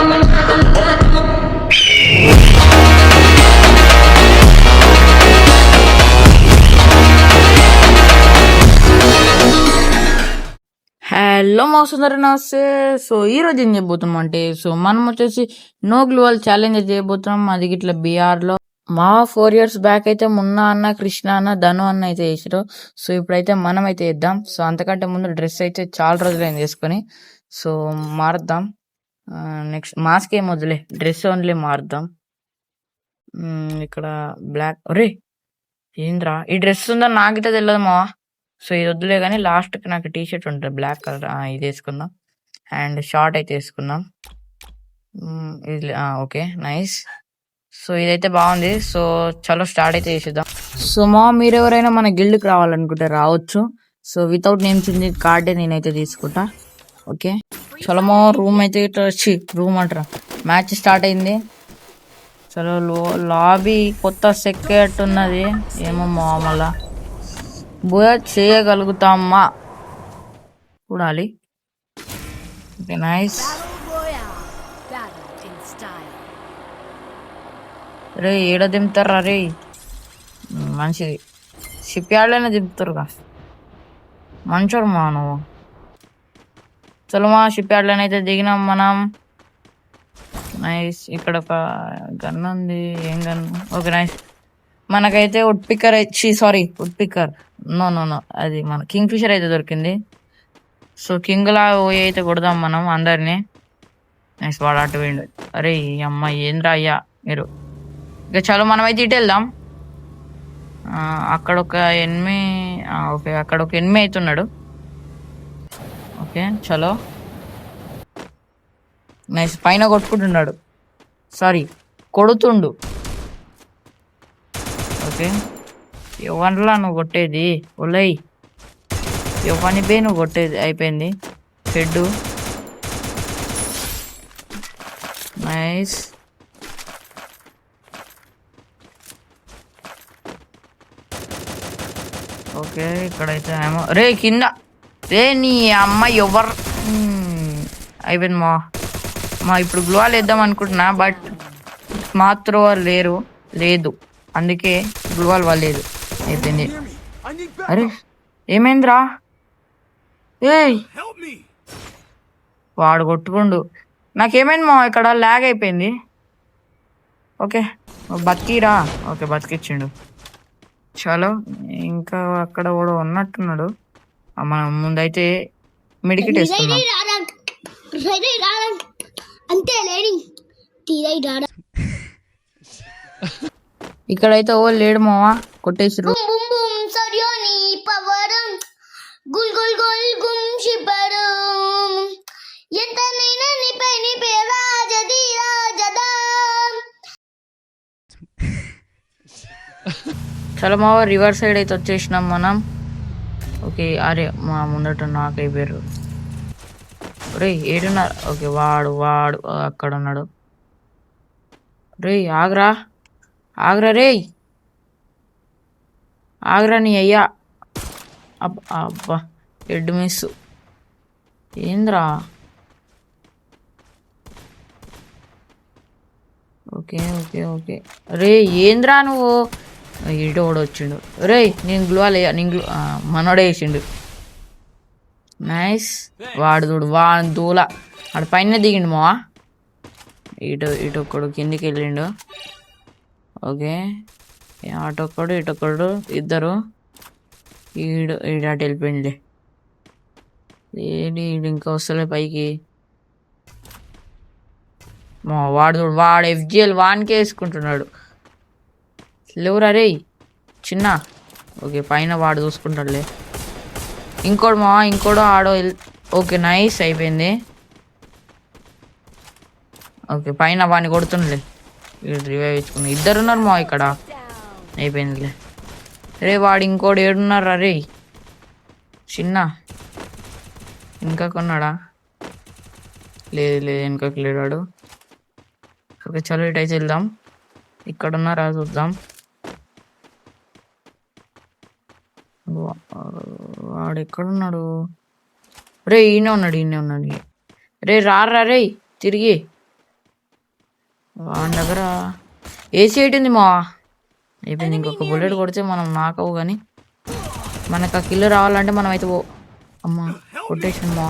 Hello మోసందరి నమస్తే. So ఈ రోజు ఏం చేయబోతున్నాం అంటే, సో మనం వచ్చేసి నో గ్లూవల్ ఛాలెంజ్ చేయబోతున్నాం. అది ఇట్లా బీఆర్ లో మా 4 years బ్యాక్ అయితే మున్నా అన్న, కృష్ణ అన్న, ధను అన్న అయితే చేసారు. సో ఇప్పుడైతే మనం అయితే వేద్దాం. సో అంతకంటే ముందు డ్రెస్ అయితే చాలా రోజులైంది వేసుకొని, సో మారుద్దాం. నెక్స్ట్ మాస్క్ ఏం వద్దులే, డ్రెస్ ఓన్లీ మారుద్దాం. ఇక్కడ బ్లాక్. ఒరే ఏంద్రా ఈ డ్రెస్ ఉందా నాకైతే తెలియదు మావా. సో ఇది వద్దులే కానీ లాస్ట్కి నాకు టీ షర్ట్ ఉంటుంది బ్లాక్ కలర్, ఇది వేసుకుందాం. అండ్ షార్ట్ అయితే వేసుకుందాం. ఇది ఓకే నైస్. సో ఇదైతే బాగుంది. సో చలో స్టార్ట్ అయితే చేసేద్దాం. సో మీరు ఎవరైనా మన గిల్డ్కి రావాలనుకుంటే రావచ్చు. సో వితౌట్ నేమ్స్ ఉంది కార్డే నేనైతే తీసుకుంటా. ఓకే చలో రూమ్ అయితే వచ్చి రూమ్ అంటారా, మ్యాచ్ స్టార్ట్ అయింది. చలో లాబీ కొత్త సెక్కేట్టున్నది ఏమో మళ్ళా బోయా చేయగలుగుతామా చూడాలి. Okay nice. రే ఏడ దింపుతారా రే, మంచిది షిప్ యార్డ్లోనే దింపుతారుగా, మంచోడు మా నువ్వు. చలో షిప్ యార్డ్లోనే అయితే దిగినాం మనం. నైస్. ఇక్కడ ఒక గన్ ఉంది, ఏం గన్? Okay nice. మనకైతే వుడ్ పిక్కర్ నో అది మన కింగ్ ఫిషర్ అయితే దొరికింది. సో కింగ్లా పోయి అయితే కొడదాం మనం అందరినీ. నైస్. వాడు అటు పోయిండు. అరే అమ్మ ఏంద్రా అయ్యా మీరు. ఇక చలో మనం అయితే ఇటు వెళ్దాం. అక్కడ ఒక ఎనిమి, ఓకే అక్కడ ఒక ఎనిమి అవుతున్నాడు. ఓకే చలో నైస్. పైన కొట్టుకుంటున్నాడు, కొడుతుండు. ఓకే ఎవరిలా నువ్వు కొట్టేది? ఒలై ఎవరిని పే నువ్వు కొట్టేది? అయిపోయింది హెడ్. నైస్. ఓకే ఇక్కడైతే ఏమో రే కింద రే నీ అమ్మ ఎవరు. అయిపోయింది మా ఇప్పుడు గ్లోవాల్ వేద్దాం అనుకుంటున్నా, బట్ మాత్రం లేదు అందుకే గ్లోవాల్ వాళ్ళలేదు. అయిపోయింది. అరే ఏమైందిరా? ఏయ్ వాడు కొట్టుకుండు. నాకేమైంది ఇక్కడ ల్యాగ్ అయిపోయింది. ఓకే బతికిరా. ఓకే బతికిచ్చిండు. చలో ఇంకా అక్కడ కూడా ఉన్నట్టున్నాడు. మనం ముందైతే మెడికిట్ వేసుకున్నాం. ఇక్కడైతే ఓ లేడు మావా, కొట్టేసిరు. చలో మావా రివర్ సైడ్ అయితే వచ్చేసినాం మనం. ఓకే అరే మా ముందట నాకు అయిపోయారు. రే ఏడున్నారు? ఓకే వాడు అక్కడ ఉన్నాడు. రే ఆగ్రా రే ఆగ్రా నీ అయ్యా. అబ్బా హెడ్ మిస్. ఏంద్రా? ఓకే రే ఏంద్రా నువ్వు? ఇటు కూడా వచ్చిండు. రే నేను గ్లూవాల్ మనోడే వేసిండు. నైస్. వాడు చూడు వాడు దూల వాడు పైన దిగిండు మావా. ఇటు ఒక్కడు కిందికి వెళ్ళిండు. ఓకే అటొక్కడు ఇటొక్కడు ఇద్దరు. ఈడు అటు వెళ్ళిపోయింది. ఈడు ఇంకా వస్తలే పైకి. వాడు FGL వానికే వేసుకుంటున్నాడు. లేవురా రే చిన్న. ఓకే పైన వాడు చూసుకుంటాడులే. ఇంకోడు ఆడో. ఓకే నైస్ అయిపోయింది. ఓకే పైన వాడిని కొడుతుండలే. రివైవ్ ఇచ్చుకున్నా. ఇద్దరున్నారు ఇక్కడ. అయిపోయిందిలే. రే వాడు ఇంకోటి ఏడున్నారా రే చిన్న? ఇంకా కొన్నాడా? లేదు వెనుకకి లేడాడు. ఓకే చలో ఇటైతే వెళ్దాం. ఇక్కడ ఉన్నారా చూద్దాం. వాడు ఎక్కడున్నాడు? రే ఈయనే ఉన్నాడు. రే రారా రే తిరిగి. వాడి దగ్గర ఏసీ ఎయిట్ ఉంది మా అయిపోయింది. ఇంకొక బుల్లెట్ కొడితే మనం నాకవు కానీ మనకు ఆ కిల్లు రావాలంటే మనం అయితే అమ్మ కొట్టేసిండు మా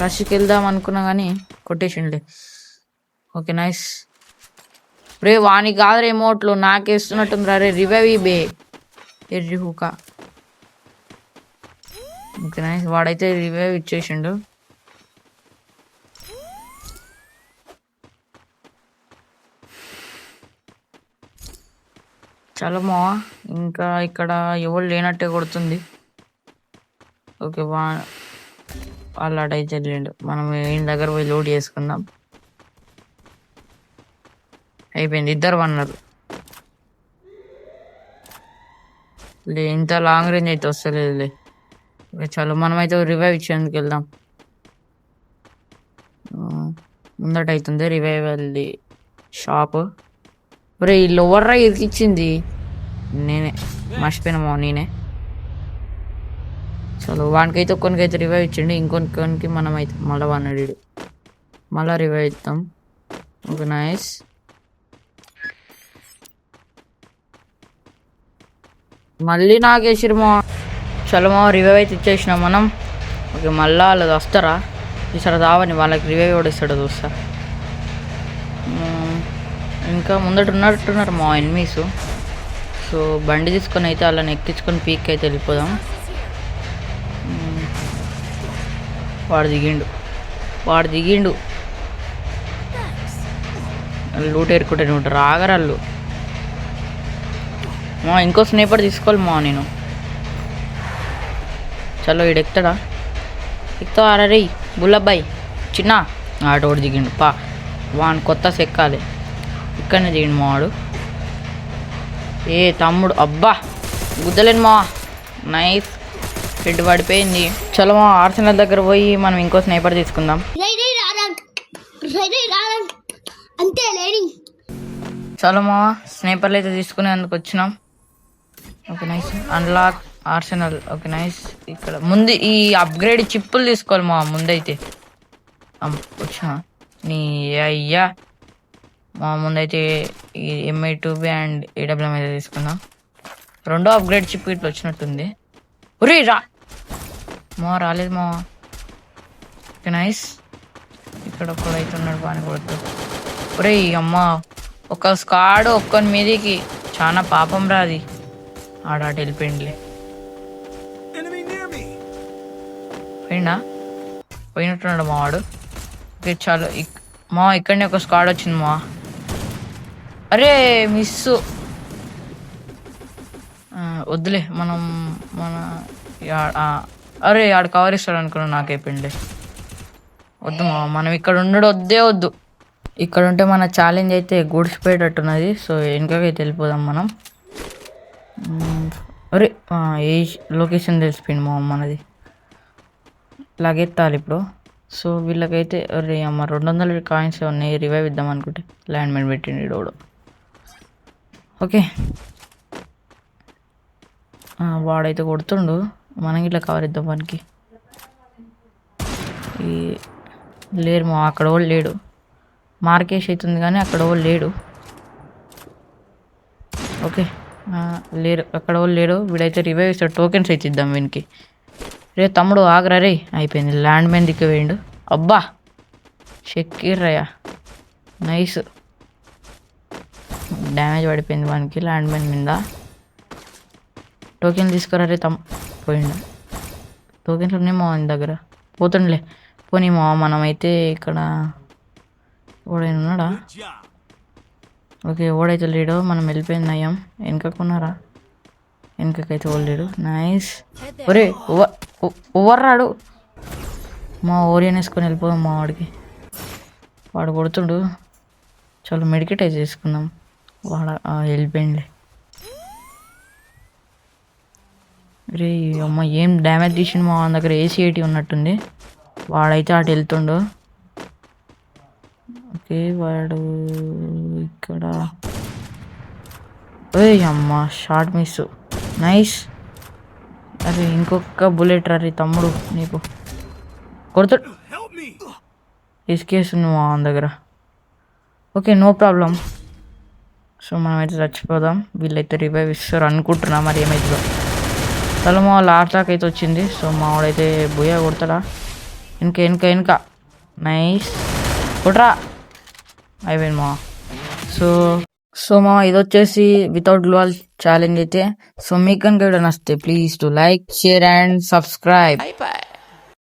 రష్కి వెళ్దాం అనుకున్నా కానీ కొట్టేసిండులే. Okay nice. రే వానికి కాదు రిమోట్లు నాకేస్తున్నట్టుంది రే. రివైవ్ బే ఎర్రి హూకా. Okay nice. వాడైతే రివైవ్ ఇచ్చేసిండు. చాలా మా ఇంకా ఇక్కడ ఎవరు లేనట్టే కొడుతుంది. ఓకే వాళ్ళు అటైతే వెళ్ళిండు. మనం ఈయన దగ్గర పోయి లోడ్ చేసుకుందాం. అయిపోయింది. ఇద్దరు వన్నారు. ఇంత లాంగ్ రేంజ్ అయితే వస్తలేదులే. ఓకే చలో మనమైతే రివైవ్ ఇచ్చేందుకు వెళ్దాం. ముందట అవుతుంది రివైవ్ వెళ్ళి షాప్. ఒరే ఈ లోవర్రా ఇరికిచ్చింది నేనే, మర్చిపోయినా నేనే. చలో వానికైతే ఒక్కొనికైతే రివైవ్ ఇచ్చిండు. ఇంకొనికి మనమైతే మళ్ళీ వన్నాడు. మళ్ళీ రివైవ్ ఇస్తాం. Okay nice. మళ్ళీ నాకేసిరు మా. చలో మా రివైవ్ అయితే ఇచ్చేసినాం మనం. ఓకే మళ్ళీ వాళ్ళది వస్తారా ఈసారి రావని వాళ్ళకి రివైవ్ కూడా ఇస్తాడు చూస్తా. ఇంకా ముందట ఉన్నట్టున్నారు మా ఎనిమీస్. సో బండి తీసుకొని అయితే వాళ్ళని ఎక్కించుకొని పీక్ అయితే వెళ్ళిపోదాం. వాడు దిగిండు. లూట్ ఏరుకుంటే ఉంటారు రాగరాళ్ళు మా. ఇంకో స్నేపర్ తీసుకోవాలి మా నేను. చలో ఈడు ఎక్కుతావా రే బుల్లబ్బాయి చిన్న ఆటోడు దిగిండు పా. వాని కొత్త సెక్కాలి. ఇక్కడనే దిగిండు మావాడు. ఏ తమ్ముడు అబ్బా గుద్దలేను మా. నైస్ హెడ్ పడిపోయింది. చలో మా ఆర్సెనల్ దగ్గర పోయి మనం ఇంకో స్నైపర్ తీసుకుందాం. చలో మా స్నైపర్లు అయితే తీసుకునేందుకు వచ్చినాం. Okay nice. Unlock Arsenal. Okay nice. ఇక్కడ ముందు ఈ అప్గ్రేడ్ చిప్పులు తీసుకోవాలి మా ముందైతే. వచ్చిన నీ అయ్యా మా ముందైతే ఈ MI2B అండ్ AWM అయితే తీసుకుందాం. రెండో అప్గ్రేడ్ చిప్ ఇట్లా వచ్చినట్టుంది. ఒరే రాలేదు మా. Okay nice. ఇక్కడ ఒక్కడైతే ఉన్నాడు పాని కొడుతూ. ఒరే అమ్మ ఒక స్కాడ్ ఒక్కని మీదికి చాలా పాపం రాది. ఆడాట వెళ్ళిపోయిందిలే. పోయినట్టున్నాడు మా వాడు. ఓకే చాలు మా ఇక్కడనే ఒక స్క్వాడ్ వచ్చింది మా. అరే మిస్సు. వద్దులే మన అరే ఆడు కవర్ ఇస్తాడు అనుకున్నా. నాకైపోయింది వద్దు మా. మనం ఇక్కడ ఉండడు వద్దు. ఇక్కడ ఉంటే మన ఛాలెంజ్ అయితే గూడ్చిపోయేటట్టున్నది. సో వెనుకకైతే వెళ్ళిపోదాం మనం. అరే ఏ లొకేషన్ తెలిసిపోయింది మా మనది. లాగెత్తాలి ఇప్పుడు. సో వీళ్ళకైతే అరే అమ్మ 200 కాయిన్స్ ఉన్నాయి. రివైవ్ ఇద్దాం అనుకుంటే ల్యాండ్ మైన్ పెట్టిండు రోడ్. ఓకే వాడైతే కొడుతుండు. మనం ఇట్లా కవర్ ఇద్దాం వానికి. లేరు మా అక్కడ వాళ్ళు లేడు. మార్కేష్ అవుతుంది కానీ అక్కడ వాళ్ళు లేడు. ఓకే లేరు అక్కడ వాళ్ళు లేడు. వీడైతే రివైవ్ ఇస్తాడు. టోకెన్స్ అయితే ఇద్దాం వీనికి. రే తమ్ముడు ఆగరా రే. అయిపోయింది. ల్యాండ్ మైన్ దిక్కు వేయండు. అబ్బా షెక్కిర్రయ్యా నైస్. డ్యామేజ్ పడిపోయింది వానికి ల్యాండ్ మైన్ మీద. టోకెన్ తీసుకురా రే పోయిండు. టోకెన్స్ ఉన్నాయి మా వాని దగ్గర. పోతుండలే పోనీ మా. మనమైతే ఇక్కడ ఓడైనా ఉన్నాడా? ఓకే ఓడైతే లేడు. మనం వెళ్ళిపోయింది నయం. వెనకకున్నారా? వెనకకైతే ఓడలేడు. నైస్. ఒరే ఓవర్రాడు మా. ఓరియన్ వేసుకొని వెళ్ళిపోదాం మా వాడికి. వాడు కొడుతుడు. చాలా మెడికేట్ అయితే చేసుకుందాం. వెళ్ళిపోయింది. రే అమ్మ ఏం డ్యామేజ్ తీసిండు మా దగ్గర. AC-80 ఉన్నట్టుంది. వాడైతే అటు వెళ్తుండు. ఓకే వాడు ఇక్కడ. అమ్మ షార్ట్ మిస్. నైస్. అరే ఇంకొక బుల్లెట్ రీ తమ్ముడు నీకు కొడుతాడు. ఇసుకేస్తుంది మా దగ్గర. Okay, no problem. సో మనమైతే చచ్చిపోదాం. వీళ్ళైతే రివైవ్ ఇస్తారు అనుకుంటున్నా, మరి ఏమైతుందో. చలో మా లాస్ట్ దాకా అయితే వచ్చింది. సో మా వాడైతే బుయ్య కొడతాడా? వెనక నైస్ కొట్రా. అయిపోయింది మా. సో మా ఇది వచ్చేసి వితౌట్ గ్లోవల్ ఛాలెంజ్ అయితే. సో మీకు కనుక నచ్చితే please to like, share and subscribe.